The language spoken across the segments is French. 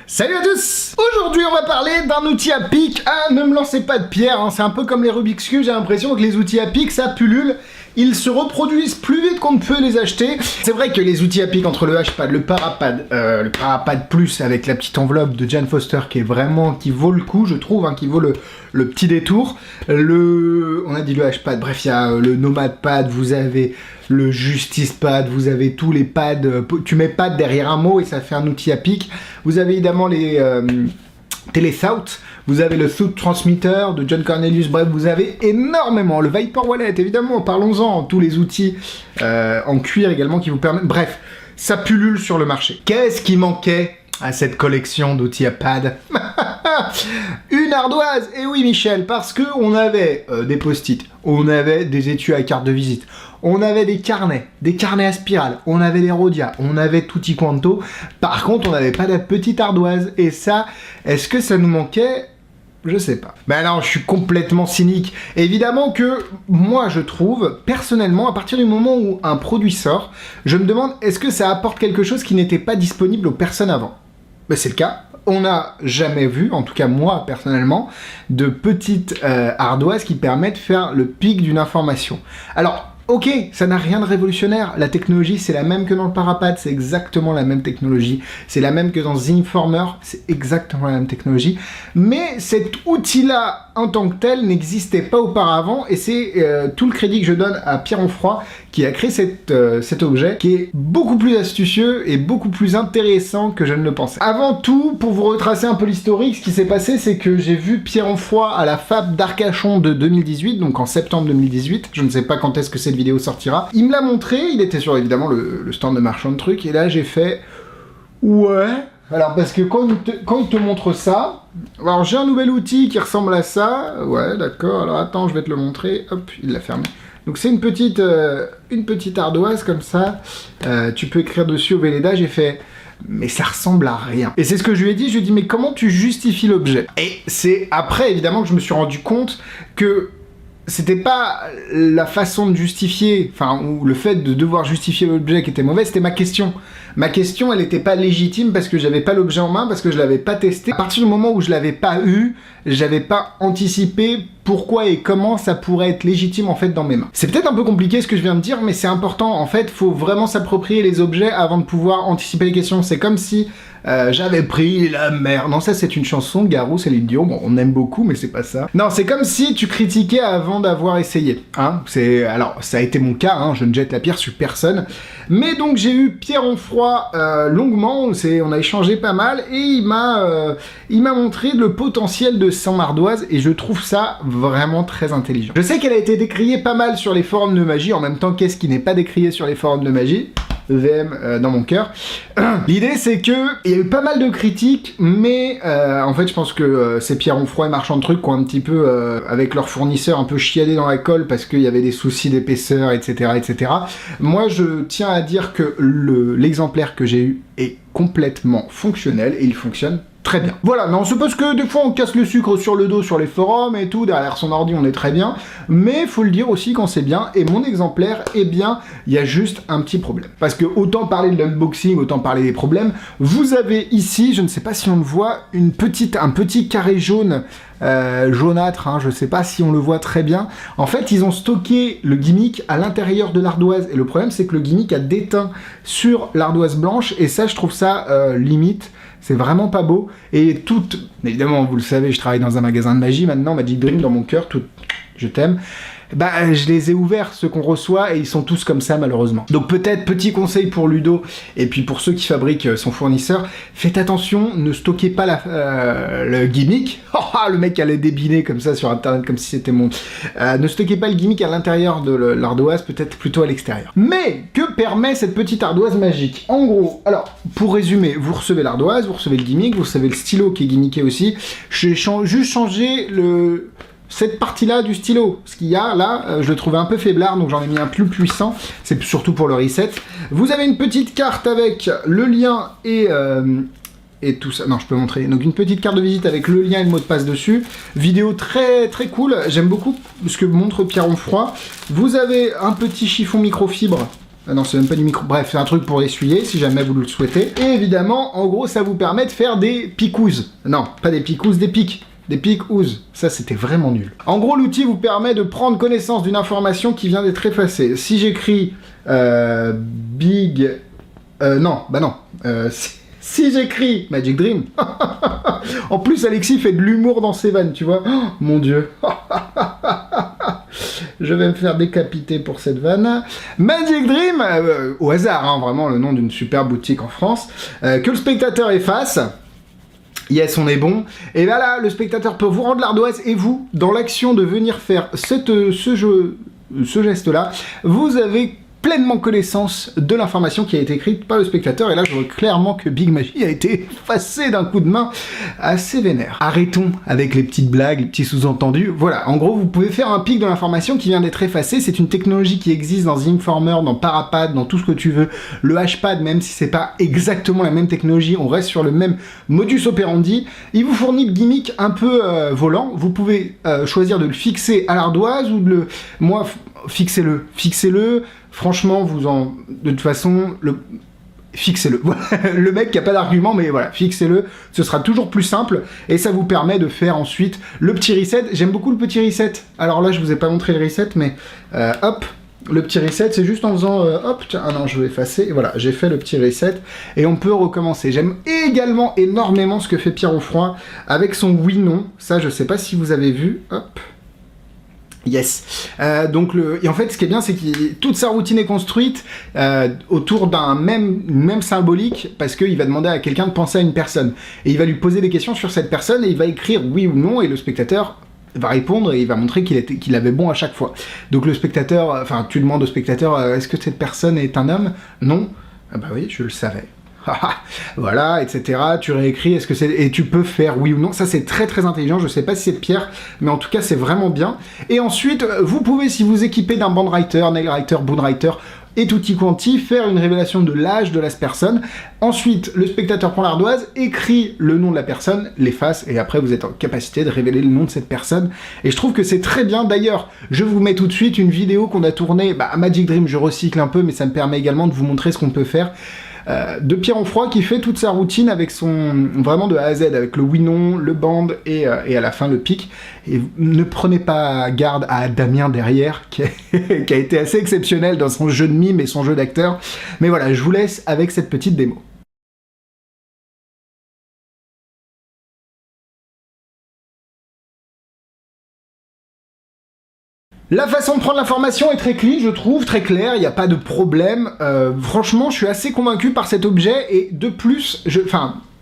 Salut à tous! Aujourd'hui on va parler d'un outil à pic. Ah, ne me lancez pas de pierre, hein. C'est un peu comme les Rubik's Cube, j'ai l'impression que les outils à pic ça pullule. Ils se reproduisent plus vite qu'on ne peut les acheter. C'est vrai que les outils à pic entre le H-Pad, le Parapad Plus avec la petite enveloppe de Jan Foster qui vaut le coup, je trouve, hein, qui vaut le petit détour. On a dit le H-Pad, bref, il y a le Nomad Pad, vous avez le Justice Pad, vous avez tous les pads, tu mets pad derrière un mot et ça fait un outil à pic. Vous avez évidemment les Telethought, vous avez le Thought Transmitter de John Cornelius, bref, vous avez énormément. Le Viper Wallet, évidemment, parlons-en, tous les outils en cuir également qui vous permettent... Bref, ça pullule sur le marché. Qu'est-ce qui manquait à cette collection d'outils à pad? Une ardoise. Et oui, Michel, parce que on avait des post-it, on avait des étuis à carte de visite, on avait des carnets à spirale, on avait des Rhodia, on avait tutti quanto. Par contre, on n'avait pas de petite ardoise. Et ça, est-ce que ça nous manquait? Je sais pas. Ben non, je suis complètement cynique. Évidemment que moi, je trouve, personnellement, à partir du moment où un produit sort, je me demande est-ce que ça apporte quelque chose qui n'était pas disponible aux personnes avant? Ben c'est le cas. On n'a jamais vu, en tout cas moi personnellement, de petites ardoises qui permettent de faire le pic d'une information. Alors, ok, ça n'a rien de révolutionnaire, la technologie c'est la même que dans le Parapad, c'est exactement la même technologie, c'est la même que dans The Informer, c'est exactement la même technologie, mais cet outil-là en tant que tel n'existait pas auparavant, et c'est tout le crédit que je donne à Pierre Onfroy qui a créé cet objet, qui est beaucoup plus astucieux et beaucoup plus intéressant que je ne le pensais. Avant tout, pour vous retracer un peu l'historique, ce qui s'est passé, c'est que j'ai vu Pierre Onfroy à la Fab d'Arcachon de 2018, donc en septembre 2018, je ne sais pas quand est-ce que cette vidéo sortira. Il me l'a montré, il était sur évidemment le stand de marchand de trucs, et là j'ai fait... Ouais... Alors, parce que quand il te montre ça, alors j'ai un nouvel outil qui ressemble à ça, ouais, d'accord, alors attends, je vais te le montrer, hop, il l'a fermé. Donc c'est une petite ardoise comme ça, tu peux écrire dessus au Velleda, j'ai fait... Mais ça ressemble à rien. Et c'est ce que je lui ai dit, je lui ai dit, mais comment tu justifies l'objet? Et c'est après, évidemment, que je me suis rendu compte que c'était pas la façon de justifier, enfin, ou le fait de devoir justifier l'objet qui était mauvais, c'était ma question. Ma question, elle était pas légitime parce que j'avais pas l'objet en main, parce que je l'avais pas testé. À partir du moment où je l'avais pas eu, j'avais pas anticipé pourquoi et comment ça pourrait être légitime en fait dans mes mains. C'est peut-être un peu compliqué ce que je viens de dire, mais c'est important. En fait, faut vraiment s'approprier les objets avant de pouvoir anticiper les questions. C'est comme si j'avais pris la mer. Non, ça c'est une chanson de Garou, Céline Dion. Bon, on aime beaucoup, mais c'est pas ça. Non, c'est comme si tu critiquais avant d'avoir essayé. Hein, alors, ça a été mon cas. Hein, je ne jette la pierre sur personne. Mais donc j'ai eu Pierre Onfroy longuement. On a échangé pas mal et il m'a montré le potentiel de son ardoise et je trouve ça vraiment très intelligent. Je sais qu'elle a été décriée pas mal sur les forums de magie. En même temps, qu'est-ce qui n'est pas décrié sur les forums de magie? EVM dans mon cœur. L'idée c'est que il y a eu pas mal de critiques, mais en fait je pense que c'est Pierre Onfroy et Marchand de Trucs qui ont un petit peu avec leurs fournisseurs un peu chiadé dans la colle parce qu'il y avait des soucis d'épaisseur, etc., etc. Moi je tiens à dire que l'exemplaire que j'ai eu est complètement fonctionnel et il fonctionne très bien. Voilà, non, c'est parce que des fois on casse le sucre sur le dos sur les forums et tout, derrière son ordi on est très bien, mais faut le dire aussi quand c'est bien, et mon exemplaire, eh bien, il y a juste un petit problème. Parce que autant parler de l'unboxing, autant parler des problèmes, vous avez ici, je ne sais pas si on le voit, un petit carré jaune, jaunâtre, hein, je sais pas si on le voit très bien. En fait, ils ont stocké le gimmick à l'intérieur de l'ardoise, et le problème c'est que le gimmick a déteint sur l'ardoise blanche, et ça je trouve ça limite. C'est vraiment pas beau, et évidemment, vous le savez, je travaille dans un magasin de magie, maintenant, Magic Dream dans mon cœur, je t'aime, bah, je les ai ouverts, ceux qu'on reçoit, et ils sont tous comme ça, malheureusement. Donc peut-être, petit conseil pour Ludo, et puis pour ceux qui fabriquent son fournisseur, faites attention, ne stockez pas le gimmick, le mec allait débiner comme ça sur internet, comme si c'était mon... ne stockez pas le gimmick à l'intérieur de l'ardoise, peut-être plutôt à l'extérieur. Mais, que permet cette petite ardoise magique? En gros, alors, pour résumer, vous recevez l'ardoise, vous recevez le gimmick, vous recevez le stylo qui est gimmické aussi, j'ai juste changé cette partie-là du stylo, ce qu'il y a là, je le trouvais un peu faiblard, donc j'en ai mis un plus puissant, c'est surtout pour le reset. Vous avez une petite carte avec le lien et tout ça, non je peux montrer, donc une petite carte de visite avec le lien et le mot de passe dessus, vidéo très très cool, j'aime beaucoup ce que montre Pierre Onfroy. Vous avez un petit chiffon microfibre Ah non, c'est même pas du micro. Bref, c'est un truc pour essuyer, si jamais vous le souhaitez. Et évidemment, en gros, ça vous permet de faire des picouzes. Non, pas des picouzes, des pics. Des picouzes. Ça, c'était vraiment nul. En gros, l'outil vous permet de prendre connaissance d'une information qui vient d'être effacée. Si j'écris big... non, bah non. Si j'écris Magic Dream... En plus, Alexis fait de l'humour dans ses vannes, tu vois. Oh, mon Dieu. Je vais me faire décapiter pour cette vanne. Magic Dream, au hasard, hein, vraiment le nom d'une super boutique en France, que le spectateur efface. Yes, on est bon. Et là, le spectateur peut vous rendre l'ardoise et vous, dans l'action de venir faire ce geste-là, vous avez pleinement connaissance de l'information qui a été écrite par le spectateur. Et là, je vois clairement que Big Magie a été effacé d'un coup de main assez vénère. Arrêtons avec les petites blagues, les petits sous-entendus. Voilà, en gros, vous pouvez faire un pic de l'information qui vient d'être effacée. C'est une technologie qui existe dans Informer, dans Parapad, dans tout ce que tu veux. Le Hpad, même si c'est pas exactement la même technologie, on reste sur le même modus operandi. Il vous fournit le gimmick un peu volant. Vous pouvez choisir de le fixer à l'ardoise ou de le... Moi, fixez-le. Fixez-le. Franchement, de toute façon, fixez-le. Le mec qui a pas d'argument, mais voilà, fixez-le. Ce sera toujours plus simple et ça vous permet de faire ensuite le petit reset. J'aime beaucoup le petit reset. Alors là, je vous ai pas montré le reset, mais hop, le petit reset, c'est juste en faisant hop, tiens, ah non, je vais effacer. Et voilà, j'ai fait le petit reset et on peut recommencer. J'aime également énormément ce que fait Pierre Offroy avec son oui/non. Ça, je sais pas si vous avez vu. Hop. Yes. Et en fait, ce qui est bien, c'est que toute sa routine est construite autour d'un même symbolique, parce qu'il va demander à quelqu'un de penser à une personne. Et il va lui poser des questions sur cette personne, et il va écrire oui ou non, et le spectateur va répondre, et il va montrer qu'il avait bon à chaque fois. Donc le spectateur, enfin, tu demandes au spectateur, est-ce que cette personne est un homme? Non. Ah bah oui, je le savais. Voilà, etc. Tu réécris, est-ce que c'est... Et tu peux faire oui ou non. Ça, c'est très très intelligent. Je sais pas si c'est de Pierre, mais en tout cas, c'est vraiment bien. Et ensuite, vous pouvez, si vous équipez d'un bandwriter, nailwriter, boonwriter, et tutti quanti, faire une révélation de l'âge de la personne. Ensuite, le spectateur prend l'ardoise, écrit le nom de la personne, l'efface, et après, vous êtes en capacité de révéler le nom de cette personne. Et je trouve que c'est très bien. D'ailleurs, je vous mets tout de suite une vidéo qu'on a tournée à Magic Dream. Je recycle un peu, mais ça me permet également de vous montrer ce qu'on peut faire. De Pierre Offroy qui fait toute sa routine avec vraiment de A à Z, avec le oui-non, le band et à la fin le pic. Et ne prenez pas garde à Damien derrière qui a été assez exceptionnel dans son jeu de mime et son jeu d'acteur. Mais voilà, je vous laisse avec cette petite démo. La façon de prendre l'information est très clean, je trouve, très claire, il n'y a pas de problème. Franchement, je suis assez convaincu par cet objet, et de plus,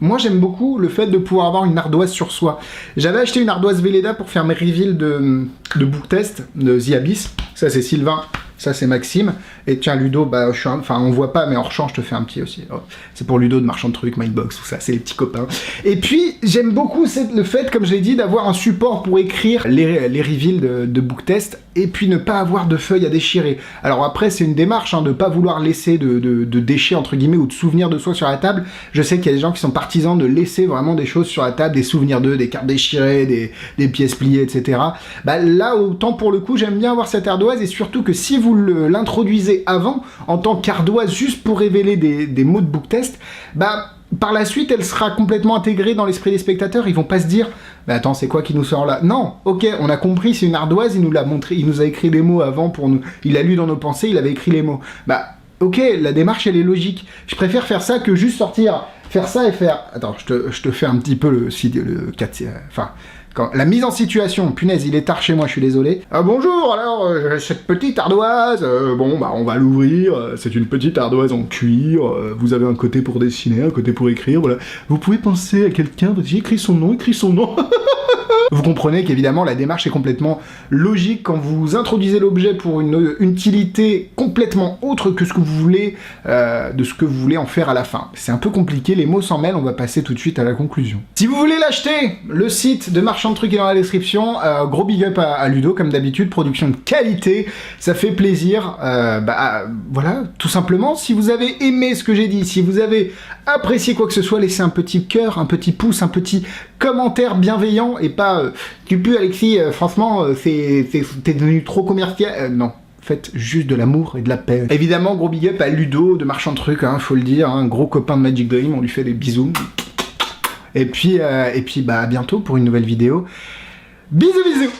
moi j'aime beaucoup le fait de pouvoir avoir une ardoise sur soi. J'avais acheté une ardoise Velleda pour faire mes reveals de book test, de The Abyss. Ça c'est Sylvain, ça c'est Maxime. Et tiens Ludo, on voit pas, mais en rechange je te fais un petit aussi. Oh, c'est pour Ludo de Marchand de Trucs, Mindbox, tout ça, c'est les petits copains. Et puis, j'aime beaucoup le fait, comme je l'ai dit, d'avoir un support pour écrire les reveals de book test, et puis ne pas avoir de feuilles à déchirer. Alors après, c'est une démarche, de pas vouloir laisser de déchets, entre guillemets, ou de souvenirs de soi sur la table. Je sais qu'il y a des gens qui sont partisans de laisser vraiment des choses sur la table, des souvenirs d'eux, des cartes déchirées, des pièces pliées, etc. Là, autant pour le coup, j'aime bien avoir cette ardoise, et surtout que si vous l'introduisez avant, en tant qu'ardoise, juste pour révéler des mots de book test, par la suite, elle sera complètement intégrée dans l'esprit des spectateurs. Ils vont pas se dire, attends, c'est quoi qui nous sort là? Non, ok, on a compris, c'est une ardoise, il nous l'a montré, il nous a écrit les mots avant pour nous, il a lu dans nos pensées, il avait écrit les mots. Ok, la démarche, elle est logique. Je préfère faire ça que juste faire ça et faire... Attends, je te fais un petit peu le 4... la mise en situation, punaise, il est tard chez moi, je suis désolé. Bonjour, alors, cette petite ardoise, on va l'ouvrir, c'est une petite ardoise en cuir, vous avez un côté pour dessiner, un côté pour écrire, voilà. Vous pouvez penser à quelqu'un, j'ai écrit son nom. Vous comprenez qu'évidemment la démarche est complètement logique quand vous introduisez l'objet pour une utilité complètement autre que ce que vous voulez, de ce que vous voulez en faire à la fin. C'est un peu compliqué, les mots s'en mêlent, on va passer tout de suite à la conclusion. Si vous voulez l'acheter, le site de Marchand de Trucs est dans la description, gros big up à Ludo comme d'habitude, production de qualité, ça fait plaisir, voilà, tout simplement. Si vous avez aimé ce que j'ai dit, si vous avez apprécié quoi que ce soit, laissez un petit cœur, un petit pouce, un petit commentaire bienveillant, et pas tu pues Alexis, franchement t'es devenu trop commercial, non, Faites juste de l'amour et de la paix. Évidemment, gros big up à Ludo de Marchand de Trucs, hein, faut le dire, un gros copain de Magic Dream, on lui fait des bisous. Et puis bah à bientôt pour une nouvelle vidéo. Bisous bisous.